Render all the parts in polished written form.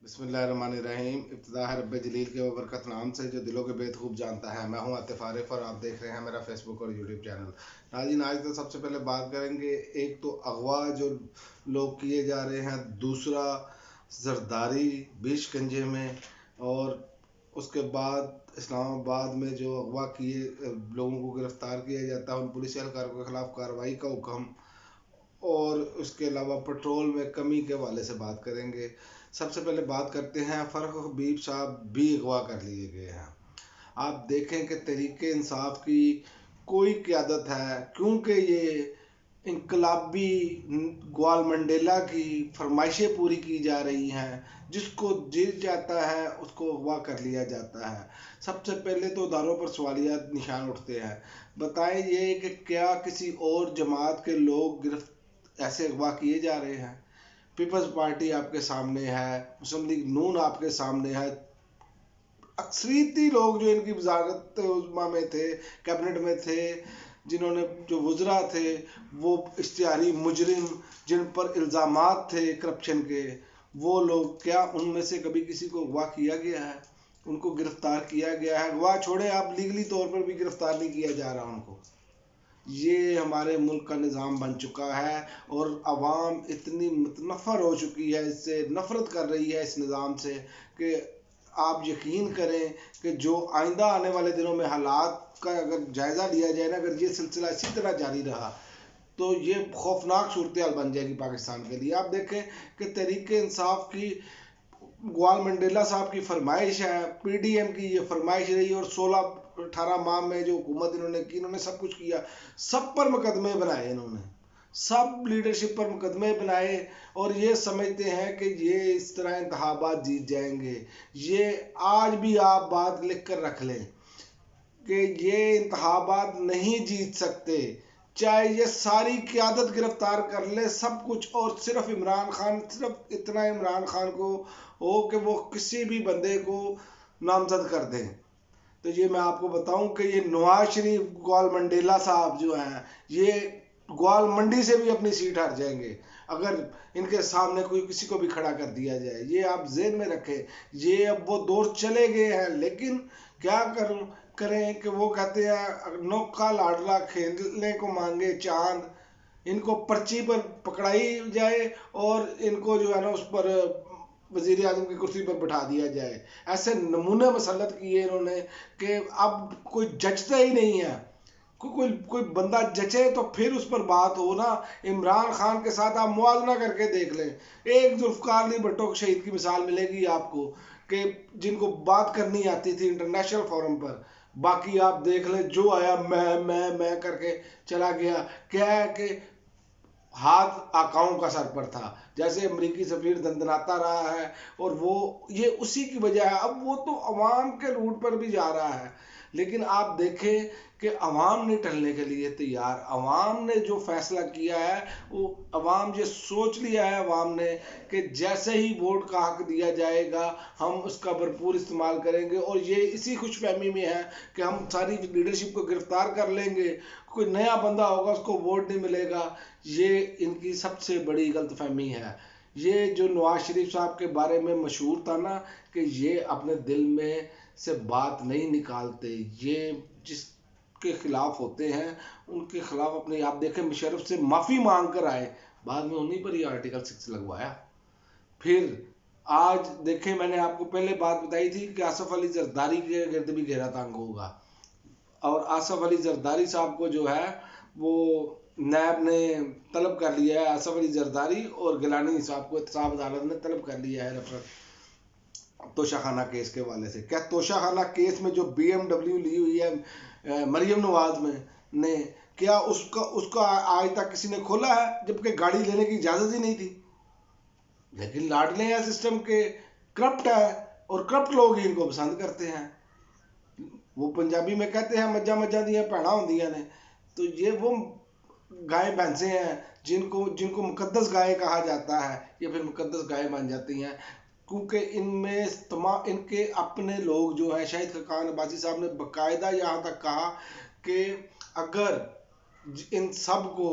बिस्मिल्लाहिर्रहमानिर्रहीम। इब्तिदा है रब्बे जलील के बरकत नाम से जो दिलों के भेद खूब जानता है। मैं हूं आतिफ आरिफ और आप देख रहे हैं मेरा फेसबुक और यूट्यूब चैनल। नाज़रीन, आज तो सबसे पहले बात करेंगे, एक तो अगवा जो लोग किए जा रहे हैं, दूसरा जरदारी बीच गंजे में, और उसके बाद इस्लामाबाद में जो अगवा किए लोगों को गिरफ्तार किया जाता है उन पुलिस एहलकारों के खिलाफ कार्रवाई का हुक्म, और उसके अलावा पेट्रोल में कमी के हवाले से बात करेंगे। सबसे पहले बात करते हैं, फ़र्रुख हबीब साहब भी अगवा कर लिए गए हैं। आप देखें कि तहरीक इंसाफ की कोई क़यादत है, क्योंकि ये इनकलाबी ग्वाल मंडेला की फरमाइशें पूरी की जा रही हैं। जिसको जीत जाता है उसको अगवा कर लिया जाता है। सबसे पहले तो दारों पर सवालिया निशान उठते हैं। बताएं ये कि क्या किसी और जमात के लोग गिरफ्त ऐसे अगवा किए जा रहे हैं? पीपल्स पार्टी आपके सामने है, मुस्लिम लीग नून आपके सामने है। अक्सरीती लोग जो इनकी वजारत उज़्मा में थे, कैबिनेट में थे, जिन्होंने जो वज़रा थे, वो इश्तिहारी मुजरिम जिन पर इल्ज़ामात थे करप्शन के, वो लोग, क्या उनमें से कभी किसी को अगवा किया गया है? उनको गिरफ्तार किया गया है? अगवा छोड़े, आप लीगली तौर पर भी गिरफ्तार नहीं किया जा रहा उनको। ये हमारे मुल्क का निज़ाम बन चुका है और आवाम इतनी मुतनफ़र हो चुकी है, इससे नफ़रत कर रही है इस निज़ाम से, कि आप यकीन करें कि जो आइंदा आने वाले दिनों में हालात का अगर जायज़ा लिया जाए ना, अगर ये सिलसिला इसी तरह जारी रहा तो ये खौफनाक सूरत हाल बन जाएगी पाकिस्तान के लिए। आप देखें कि तहरीक इंसाफ की ग्वाल मंडेला साहब की फरमाइश है, पीडीएम की ये फरमाइश रही, और 16-18 माह में जो हुकूमत इन्होंने की, इन्होंने सब कुछ किया, सब पर मुकदमे बनाए इन्होंने, सब लीडरशिप पर मुकदमे बनाए, और ये समझते हैं कि ये इस तरह इंतखाबात जीत जाएंगे। ये आज भी आप बात लिख कर रख लें कि ये इंतखाबात नहीं जीत सकते, चाहे ये सारी क़यादत गिरफ्तार कर ले, सब कुछ, और सिर्फ इमरान खान, सिर्फ इतना इमरान खान को हो कि वो किसी भी बंदे को नामजद कर दें। तो ये मैं आपको बताऊं कि ये नवाज शरीफ ग्वाल मंडेला साहब जो हैं, ये ग्वाल मंडी से भी अपनी सीट हार जाएंगे अगर इनके सामने कोई किसी को भी खड़ा कर दिया जाए। ये आप जेहन में रखें। ये अब वो दौर चले गए हैं, लेकिन क्या करें कि वो कहते हैं नौका लाडला खेलने को मांगे चांद। इनको पर्ची पर पकड़ाई जाए और इनको जो है ना उस पर वजीर आजम की कुर्सी पर बैठा दिया जाए। ऐसे नमूने मसलत किए इन्होंने कि अब कोई जचता ही नहीं है। कोई बंदा जचे तो फिर उस पर बात हो ना। इमरान खान के साथ आप मुआवजा करके देख लें, एक जुल्फ़िकार अली भुट्टो शहीद की मिसाल मिलेगी आपको, कि जिनको बात करनी आती थी इंटरनेशनल फोरम पर। बाकी आप देख लें, जो आया मैं करके चला गया। क्या है कि हाथ आकाओं का सर पर था, जैसे अमरीकी सफीर दंदनाता रहा है, और वो ये उसी की वजह है। अब वो तो अवाम के रूट पर भी जा रहा है, लेकिन आप देखें कि अवाम नहीं टलने के लिए तैयार। अवाम ने जो फैसला किया है, वो अवाम ये सोच लिया है अवाम ने कि जैसे ही वोट का हक दिया जाएगा हम उसका भरपूर इस्तेमाल करेंगे, और ये इसी खुशफहमी में है कि हम सारी लीडरशिप को गिरफ्तार कर लेंगे, कोई नया बंदा होगा उसको वोट नहीं मिलेगा। ये इनकी सबसे बड़ी गलतफहमी है। ये जो नवाज शरीफ साहब के बारे में मशहूर था ना, कि ये अपने दिल में से बात नहीं निकालते, ये जिसके खिलाफ होते हैं उनके खिलाफ अपने, आप देखें मुशर्रफ से माफ़ी मांग कर आए, बाद में उन्हीं पर ही आर्टिकल 6 लगवाया। फिर आज देखें, मैंने आपको पहले बात बताई थी कि आसफ अली जरदारी के गिर्द भी घेरा तंग होगा, और आसफ अली जरदारी साहब को जो है वो नैब ने तलब कर लिया है। आसफ अली जरदारी और गिलानी साहब को एहतसाब अदालत ने तलब कर लिया है रेफर तोशाखाना केस के वाले से। क्या तोशाखाना केस में जो BMW ली हुई है मरियम नवाज में ने, क्या उसका आज तक किसी ने खोला है, जबकि गाड़ी लेने की इजाज़त ही नहीं थी? लेकिन लाडले हैं सिस्टम के, करप्ट है, और करप्ट लोग ही इनको पसंद करते हैं। वो पंजाबी में कहते हैं मज्जा मज्जा दियाँ भैणा होंदियां ने। तो ये वो गाय भैंसे हैं जिनको जिनको मुकद्दस गाय कहा जाता है, ये फिर मुकद्दस गाय बन जाती हैं, क्योंकि इनमें तमाम इनके अपने लोग जो हैं। शाहिद खान अब्बासी साहब ने बाकायदा यहाँ तक कहा कि अगर इन सब को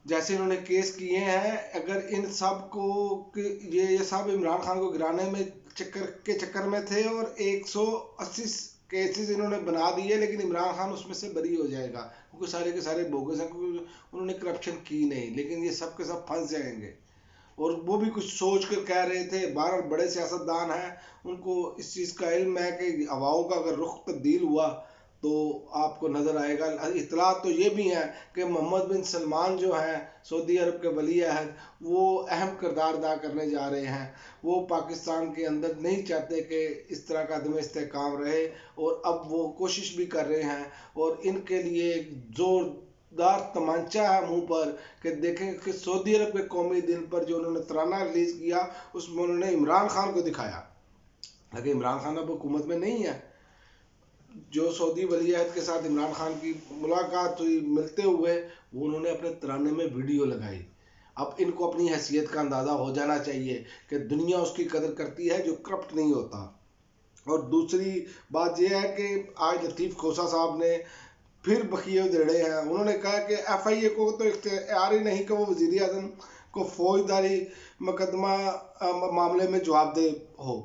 जैसे इन्होंने केस किए हैं, अगर इन सब को ये सब इमरान खान को गिराने में चक्कर में थे, और 180 केसेस इन्होंने बना दिए, लेकिन इमरान खान उसमें से बरी हो जाएगा क्योंकि सारे के सारे बोगस हैं, क्योंकि उन्होंने करप्शन की नहीं। लेकिन ये सब के सब फंस जाएंगे। और वो भी कुछ सोच कर कह रहे थे, 12 बड़े सियासतदान हैं, उनको इस चीज़ का इल्म है कि हवाओं का अगर रुख तब्दील हुआ तो आपको नज़र आएगा। इतला तो ये भी है कि मोहम्मद बिन सलमान जो हैं सऊदी अरब के वली अहद, वो अहम किरदार अदा करने जा रहे हैं। वो पाकिस्तान के अंदर नहीं चाहते कि इस तरह का अदम इस्तेहकाम रहे, और अब वो कोशिश भी कर रहे हैं। और इनके लिए एक जोरदार तमांचा है मुंह पर कि देखें कि सऊदी अरब के कौमी दिन पर जो उन्होंने तराना रिलीज किया, उसमें उन्होंने इमरान खान को दिखाया। लेकिन इमरान खान अब हुकूमत में नहीं है। जो सऊदी वली अहद के साथ इमरान खान की मुलाकात हुई, मिलते हुए, वो उन्होंने अपने तराने में वीडियो लगाई। अब इनको अपनी हैसियत का अंदाज़ा हो जाना चाहिए कि दुनिया उसकी कदर करती है जो करप्ट नहीं होता। और दूसरी बात यह है कि आज लतीफ़ खोसा साहब ने फिर बखिए उधेड़े हैं। उन्होंने कहा कि FIA को तो इख्तियार ही नहीं कि वो वज़ीर आज़म को फौजदारी मुकदमा मामले में जवाबदेह हो।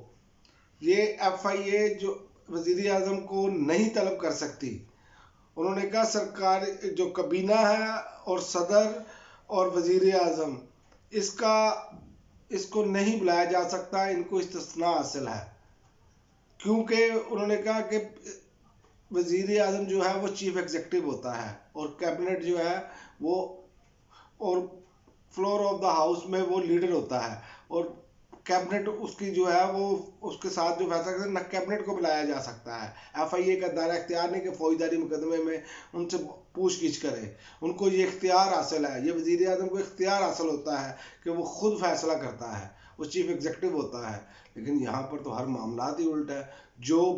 ये FIA जो वज़ीर आज़म को नहीं तलब कर सकती। उन्होंने कहा सरकार जो कबीना है और सदर और वज़ीर आज़म, इसको नहीं बुलाया जा सकता, इनको इस्तिस्ना हासिल है। क्योंकि उन्होंने कहा कि वज़ीर आज़म जो है वो चीफ एग्जीक्यूटिव होता है, और कैबिनेट जो है वो, और फ्लोर ऑफ द हाउस में वो लीडर होता है, और कैबिनेट उसकी जो है वो उसके साथ जो फैसला करते हैं, न कैबिनेट को बुलाया जा सकता है। FIA का दायरा इख्तियार नहीं कि फौजदारी मुकदमे में उनसे पूछगिछ करे, उनको ये इख्तियार हासिल है। ये वज़ीर आज़म को इख्तियार हासिल होता है कि वो खुद फैसला करता है, वो चीफ एग्जीक्यूटिव होता है। लेकिन यहाँ पर तो हर मामला ही उल्टा है। जो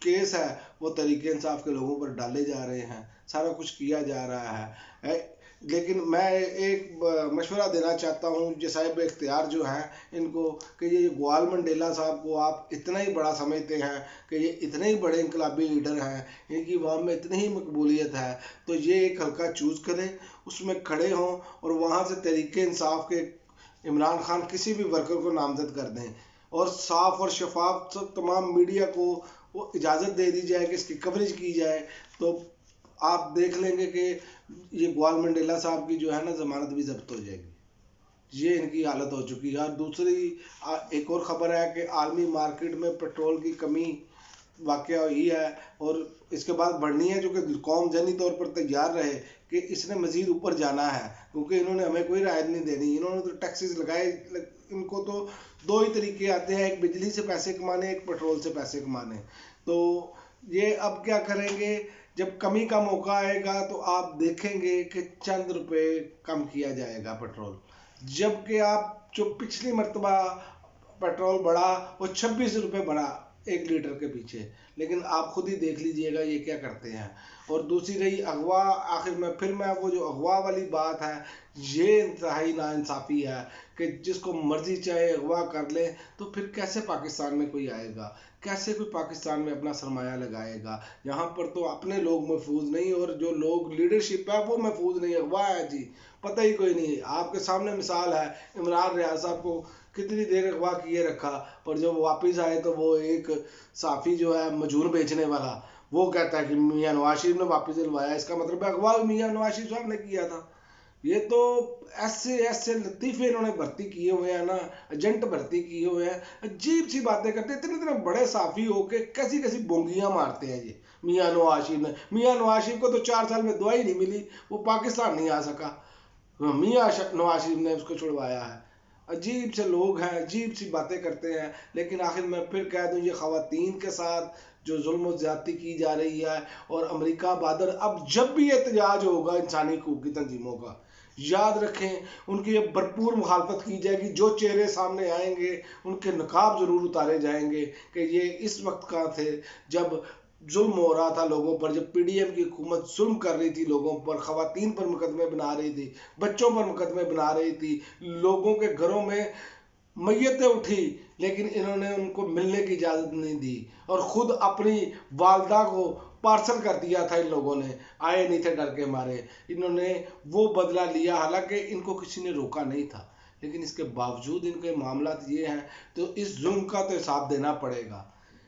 केस है वो तरीके इंसाफ के लोगों पर डाले जा रहे हैं, सारा कुछ किया जा रहा है। लेकिन मैं एक मशवरा देना चाहता हूँ जो साहिब इख्तियार जो हैं इनको, कि ये ग्वाल मंडेला साहब को आप इतना ही बड़ा समझते हैं कि ये इतने ही बड़े इनकलाबी लीडर हैं, इनकी अवाम में इतनी ही मकबूलियत है, तो ये एक हल्का चूज़ करें, उसमें खड़े हों, और वहाँ से तरीके इंसाफ के इमरान खान किसी भी वर्कर को नामजद कर दें, और साफ और शफाफ तमाम मीडिया को वो इजाज़त दे दी जाए कि इसकी कवरेज की जाए। तो आप देख लेंगे कि ये ग्वाल मंडेला साहब की जो है ना ज़मानत भी जब्त हो जाएगी। ये इनकी हालत हो चुकी है। और दूसरी एक और ख़बर है कि आलमी मार्केट में पेट्रोल की कमी वाक़या हुई है, और इसके बाद बढ़नी है, जो कि कौम जनी तौर पर तैयार रहे कि इसने मज़ीद ऊपर जाना है, क्योंकि इन्होंने हमें कोई राहत नहीं देनी। इन्होंने तो टैक्सेस लगाए, इनको तो दो ही तरीके आते हैं, एक बिजली से पैसे कमाने, एक पेट्रोल से पैसे कमाने। तो ये अब क्या करेंगे, जब कमी का मौका आएगा तो आप देखेंगे कि चंद रुपए कम किया जाएगा पेट्रोल, जबकि आप जो पिछली मरतबा पेट्रोल बढ़ा वो 26 रुपये बढ़ा 1 लीटर के पीछे। लेकिन आप खुद ही देख लीजिएगा ये क्या करते हैं। और दूसरी रही अगवा, आखिर में फिर मैं वो जो अगवा वाली बात है, ये इंतहाई नाइंसाफ़ी है कि जिसको मर्जी चाहे अगवा कर ले, तो फिर कैसे पाकिस्तान में कोई आएगा, कैसे कोई पाकिस्तान में अपना सरमाया लगाएगा। यहाँ पर तो अपने लोग महफूज नहीं, और जो लोग लीडरशिप है वो महफूज नहीं, अगवा है जी, पता ही कोई नहीं। आपके सामने मिसाल है, इमरान रियाज साहब को कितनी देर अगवा किए रखा, और जब वापस आए तो वो एक साफ़ी जो है मजूर बेचने वाला, वो कहता है कि मियाँ नवाज शरीफ ने वापस दिलवाया, इसका मतलब है अगवा मियाँ नवाज शरीफ साहब ने किया था। ये तो ऐसे ऐसे लतीफ़े इन्होंने भर्ती किए हुए हैं ना, एजेंट भर्ती किए हुए हैं, अजीब सी बातें करते हैं। इतने इतने बड़े साफ़ी होके कैसी कैसी बोंगियाँ मारते हैं ये मियाँ नवाज शरीफ ने। मियाँ नवाज शरीफ को तो 4 साल में दुआ ही नहीं मिली, वो पाकिस्तान नहीं आ सका, मियाँ नवाज शरीफ ने उसको छुड़वाया है। अजीब से लोग हैं, अजीब सी बातें करते हैं। लेकिन आखिर मैं फिर कह दूं, ये ख़वातीन के साथ जो जुल्म और ज़्यादती की जा रही है, और अमेरिका बादर, अब जब भी एहतजाज होगा इंसानी हकूक़ की तंजीमों का, याद रखें उनकी ये भरपूर मुखालफत की जाएगी। जो चेहरे सामने आएंगे उनके नकाब ज़रूर उतारे जाएंगे कि ये इस वक्त कहाँ थे जब जुल्म हो रहा था लोगों पर, जब PDM की हुकूमत जुल्म कर रही थी लोगों पर, ख़वातीन पर मुकदमे बना रही थी, बच्चों पर मुकदमे बना रही थी, लोगों के घरों में मैयतें उठी लेकिन इन्होंने उनको मिलने की इजाज़त नहीं दी और ख़ुद अपनी वालदा को पार्सल कर दिया था। इन लोगों ने आए नहीं थे डर के मारे, इन्होंने वो बदला लिया, हालांकि इनको किसी ने रोका नहीं था, लेकिन इसके बावजूद इनके मामला ये हैं। तो इस जुल्म का तो हिसाब देना पड़ेगा।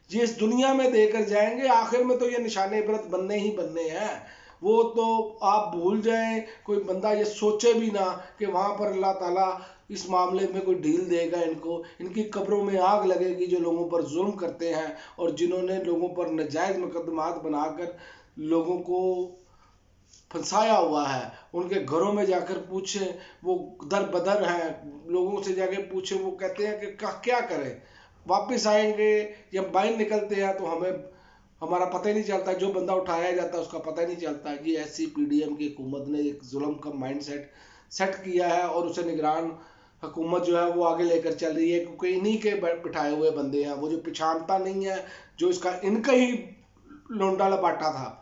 ये इस दुनिया में देकर जाएंगे, आखिर में तो ये निशाने इबरत बनने ही बनने हैं। वो तो आप भूल जाएं, कोई बंदा ये सोचे भी ना कि वहाँ पर अल्लाह ताला इस मामले में कोई डील देगा इनको। इनकी कब्रों में आग लगेगी जो लोगों पर जुल्म करते हैं और जिन्होंने लोगों पर नाजायज़ मुकदमात बनाकर लोगों को फंसाया हुआ है। उनके घरों में जाकर पूछें, वो दर बदर हैं, लोगों से जाकर पूछें, वो कहते हैं कि क्या करें, वापस आएंगे या बाहर निकलते हैं तो हमारा पता ही नहीं चलता, जो बंदा उठाया जाता है उसका पता ही नहीं चलता। ये ऐसी पीडीएम की हुकूमत ने एक जुल्म का माइंड सेट किया है और उसे निगरान हुकूमत जो है वो आगे लेकर चल रही है, क्योंकि इन्हीं के बिठाए हुए बंदे हैं। वो जो पिछानता नहीं है, जो इनका ही लोंडा लपाटा था,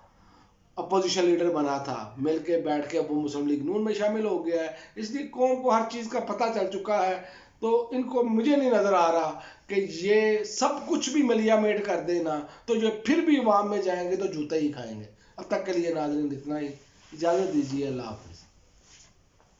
अपोजिशन लीडर बना था, मिल के बैठ के अब वो मुस्लिम लीग नून में शामिल हो गया है। इसलिए कौम को हर चीज़ का पता चल चुका है। तो इनको मुझे नहीं नज़र आ रहा कि ये सब कुछ भी मलिया मेट कर देना तो ये फिर भी इमाम में जाएंगे तो जूते ही खाएंगे। अब तक के लिए नाज़रीन इतना ही, इजाज़त दीजिए, अल्लाह हाफ़िज़।